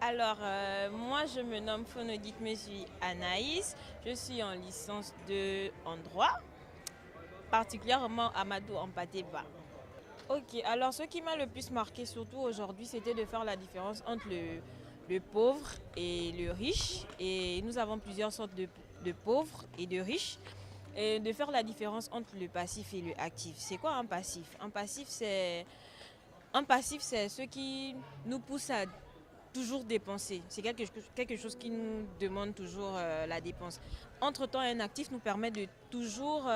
Alors, moi, je me nomme Phonodite Mesui Anaïs. Je suis en licence 2 en droit, particulièrement Amadou Ampateba. Ok, alors ce qui m'a le plus marqué, surtout aujourd'hui, c'était de faire la différence entre le pauvre et le riche. Et nous avons plusieurs sortes de pauvres et de riches. Et de faire la différence entre le passif et le actif. C'est quoi un passif? Un passif, c'est ce qui nous pousse à toujours dépenser. C'est quelque chose qui nous demande toujours la dépense. Entre-temps, un actif nous permet de toujours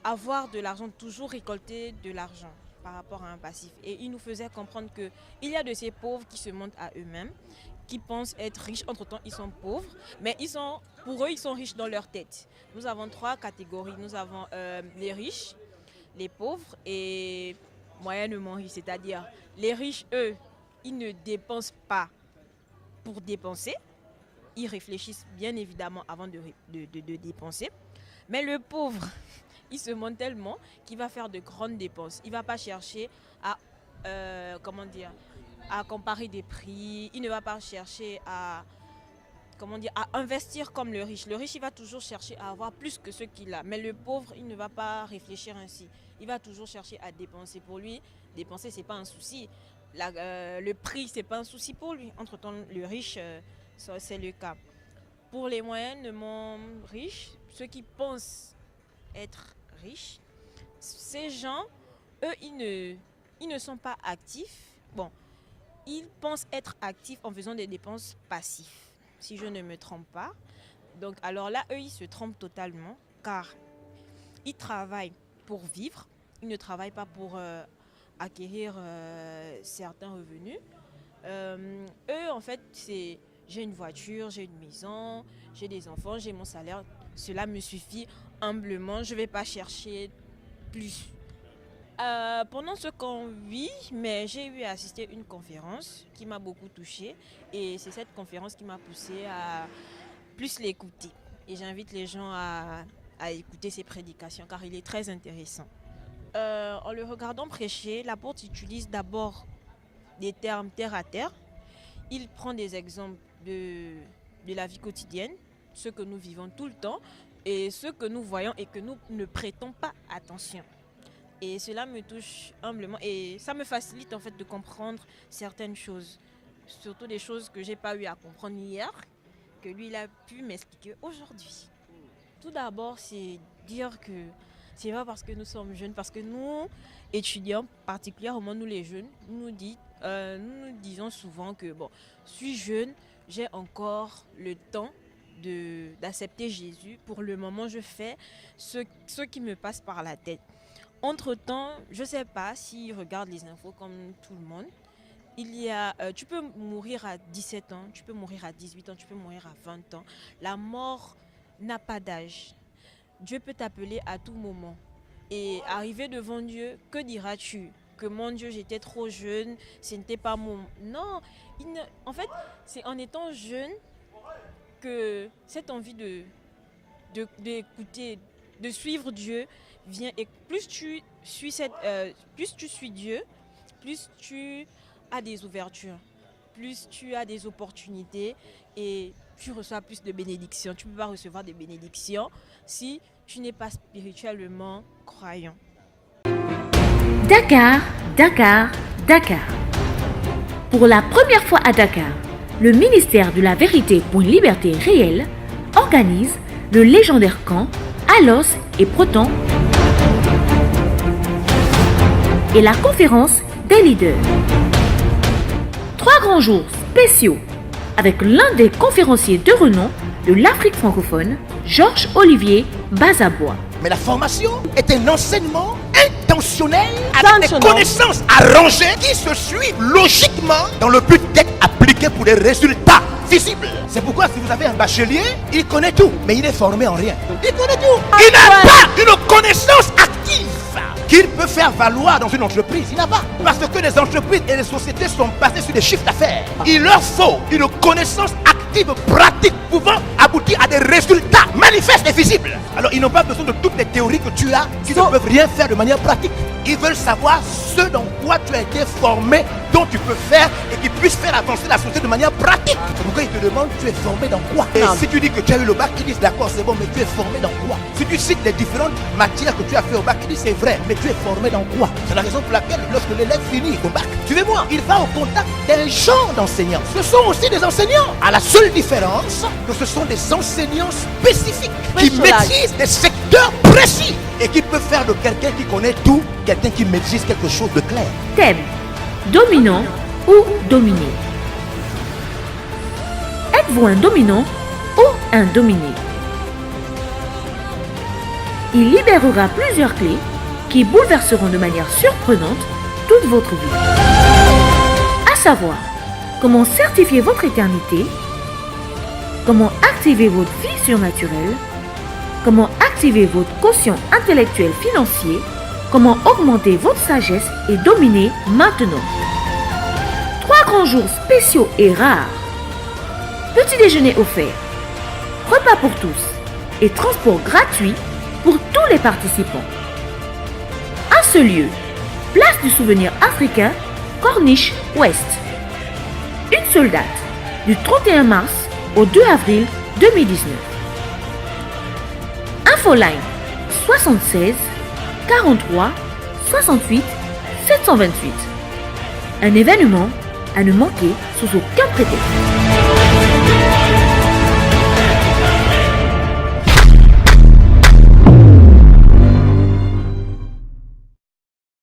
avoir de l'argent, toujours récolter de l'argent par rapport à un passif. Et il nous faisait comprendre qu'il y a de ces pauvres qui se mentent à eux-mêmes, qui pensent être riches, entre-temps ils sont pauvres, mais pour eux ils sont riches dans leur tête. Nous avons 3 catégories. Nous avons les riches, les pauvres et moyennement riches, c'est-à-dire les riches, eux, ils ne dépensent pas pour dépenser. Ils réfléchissent bien évidemment avant de dépenser. Mais le pauvre, il se montre tellement qu'il va faire de grandes dépenses. Il ne va pas chercher à, à comparer des prix. Il ne va pas chercher à investir comme le riche. Le riche, il va toujours chercher à avoir plus que ce qu'il a. Mais le pauvre, il ne va pas réfléchir ainsi. Il va toujours chercher à dépenser. Pour lui, dépenser, ce n'est pas un souci. Le prix, ce n'est pas un souci pour lui. Entre-temps, le riche, c'est le cas. Pour les moyennement riches, ceux qui pensent être riches, ces gens, eux, ils ne sont pas actifs. Bon, ils pensent être actifs en faisant des dépenses passives, si je ne me trompe pas. Donc, alors là, eux, ils se trompent totalement, car ils travaillent pour vivre. Ils ne travaillent pas pour acquérir certains revenus. Eux, en fait, c'est j'ai une voiture, j'ai une maison, j'ai des enfants, j'ai mon salaire. Cela me suffit humblement. Je ne vais pas chercher plus. Pendant ce qu'on vit, mais j'ai eu à assister à une conférence qui m'a beaucoup touchée. Et c'est cette conférence qui m'a poussée à plus l'écouter. Et j'invite les gens à écouter ses prédications car il est très intéressant. En le regardant prêcher, l'apôtre utilise d'abord des termes terre à terre. Il prend des exemples de la vie quotidienne, ce que nous vivons tout le temps et ce que nous voyons et que nous ne prêtons pas attention. Et cela me touche humblement et ça me facilite en fait de comprendre certaines choses, surtout des choses que j'ai pas eu à comprendre hier, que lui il a pu m'expliquer aujourd'hui. Tout d'abord, c'est dire que c'est pas parce que nous sommes jeunes, parce que nous, étudiants, particulièrement nous les jeunes, nous disons souvent que bon, je suis jeune, j'ai encore le temps d'accepter Jésus. Pour le moment, je fais ce qui me passe par la tête. Entre-temps, je ne sais pas s'ils regardent les infos comme tout le monde. Tu peux mourir à 17 ans, tu peux mourir à 18 ans, tu peux mourir à 20 ans. La mort n'a pas d'âge. Dieu peut t'appeler à tout moment. Et arriver devant Dieu, que diras-tu? Que mon Dieu, j'étais trop jeune, ce n'était pas mon... Non, en fait, c'est en étant jeune que cette envie d'écouter, de suivre Dieu vient. Et plus tu suis Dieu, plus tu as des ouvertures, plus tu as des opportunités et tu reçois plus de bénédictions. Tu ne peux pas recevoir des bénédictions si tu n'es pas spirituellement croyant. Dakar, Dakar, Dakar. Pour la première fois à Dakar, le ministère de la Vérité pour une liberté réelle organise le légendaire camp Alos et Proton et la conférence des leaders. 3 grands jours spéciaux avec l'un des conférenciers de renom de l'Afrique francophone, Georges-Olivier Bazabois. Mais la formation est un enseignement intentionnel avec des connaissances arrangées qui se suivent logiquement dans le but d'être appliquées pour des résultats visibles. C'est pourquoi si vous avez un bachelier, il connaît tout, mais il est formé en rien. Il connaît tout. Il n'a pas une connaissance active qu'il peut faire valoir dans une entreprise. Il n'a pas. Parce que les entreprises et les sociétés sont basées sur des chiffres d'affaires. Il leur faut une connaissance active, pratique, pouvant aboutir à des résultats manifestes et visibles. Alors ils n'ont pas besoin de toutes les théories que tu as qui ne peuvent rien faire de manière pratique. Ils veulent savoir ce dans quoi tu as été formé, dont tu peux faire et qui puisse faire avancer la société de manière pratique. C'est pourquoi il te demande, tu es formé dans quoi? Et si tu dis que tu as eu le bac, ils disent d'accord, c'est bon, mais tu es formé dans quoi? Si tu cites les différentes matières que tu as fait au bac, ils disent c'est vrai, mais tu es formé dans quoi? C'est la raison pour laquelle lorsque l'élève finit au bac, suivez-moi, il va au contact d'un genre d'enseignants. Ce sont aussi des enseignants, à la seule différence que ce sont des enseignants spécifiques qui maîtrisent des secteurs précis et qui peuvent faire de quelqu'un qui connaît tout, quelqu'un qui maîtrise quelque chose de clair. Thème: dominant ou dominé. Êtes-vous un dominant ou un dominé? Il libérera plusieurs clés qui bouleverseront de manière surprenante toute votre vie. À savoir, comment certifier votre éternité, comment activer votre vie surnaturelle, comment activer votre quotient intellectuel financier, comment augmenter votre sagesse et dominer maintenant. 3 grands jours spéciaux et rares. Petit déjeuner offert, repas pour tous et transport gratuit pour tous les participants. À ce lieu, place du souvenir africain, Corniche Ouest. Une seule date, du 31 mars au 2 avril 2019. Infoline 76 43 68 728. Un événement à ne manquer sous aucun prétexte.